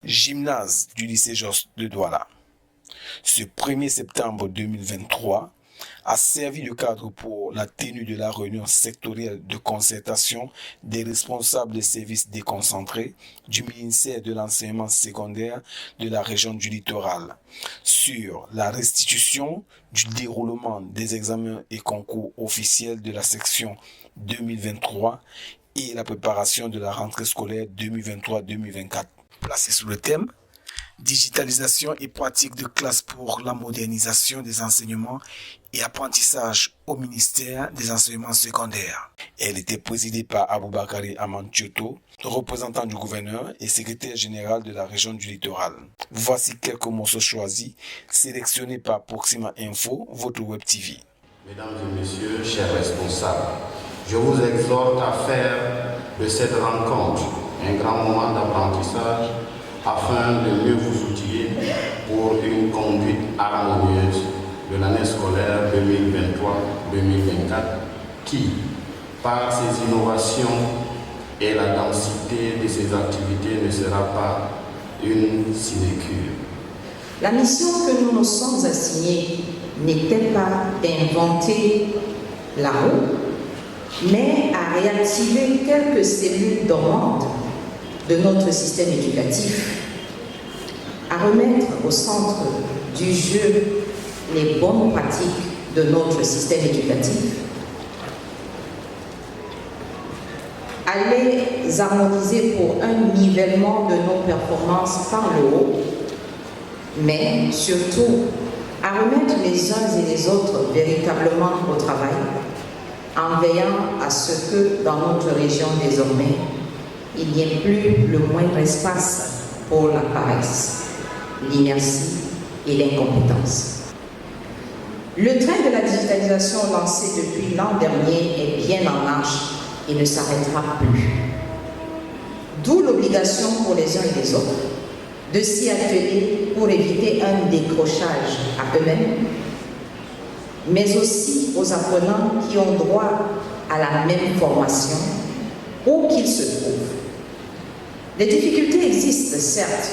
Gymnase du lycée Jos de Douala. Ce 1er septembre 2023 a servi de cadre pour la tenue de la réunion sectorielle de concertation des responsables des services déconcentrés du ministère de l'enseignement secondaire de la région du littoral sur la restitution du déroulement des examens et concours officiels de la section 2023 et la préparation de la rentrée scolaire 2023-2024. Placé sous le thème digitalisation et pratique de classe pour la modernisation des enseignements et apprentissage au ministère des enseignements secondaires. Elle était présidée par Aboubakari Amantioto, représentant du gouverneur et secrétaire général de la région du littoral. Voici quelques morceaux choisis, sélectionnés par Proxima Info, votre web TV. Mesdames et messieurs, chers responsables, je vous exhorte à faire de cette rencontre un grand moment d'apprentissage afin de mieux vous outiller pour une conduite harmonieuse de l'année scolaire 2023-2024 qui, par ses innovations et la densité de ses activités, ne sera pas une sinécure. La mission que nous nous sommes assignée n'était pas d'inventer la roue, mais à réactiver quelques cellules dormantes de notre système éducatif, à remettre au centre du jeu les bonnes pratiques de notre système éducatif, à les harmoniser pour un nivellement de nos performances par le haut, mais surtout à remettre les uns et les autres véritablement au travail, en veillant à ce que dans notre région désormais, il n'y ait plus le moindre espace pour la paresse, l'inertie et l'incompétence. Le train de la digitalisation lancé depuis l'an dernier est bien en marche et ne s'arrêtera plus. D'où l'obligation pour les uns et les autres de s'y atteler pour éviter un décrochage à eux-mêmes, mais aussi aux apprenants qui ont droit à la même formation où qu'ils se trouvent. Les difficultés existent, certes,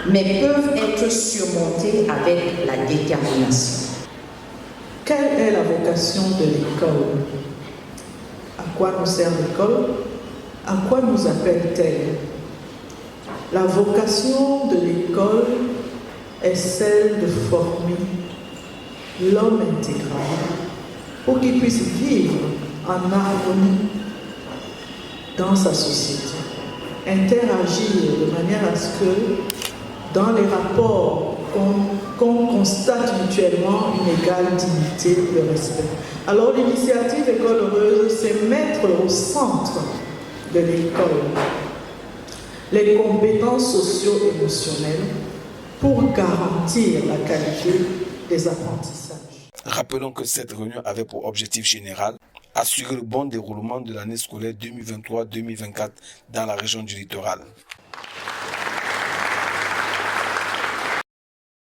mais peuvent être surmontées avec la détermination. Quelle est la vocation de l'école? À quoi nous sert l'école? À quoi nous appelle-t-elle? La vocation de l'école est celle de former l'homme intégral pour qu'il puisse vivre en harmonie dans sa société, interagir de manière à ce que dans les rapports qu'on constate mutuellement une égale dignité, le respect. Alors l'initiative École Heureuse, c'est mettre au centre de l'école les compétences socio-émotionnelles pour garantir la qualité des apprentissages. Rappelons que cette réunion avait pour objectif général assurer le bon déroulement de l'année scolaire 2023-2024 dans la région du littoral.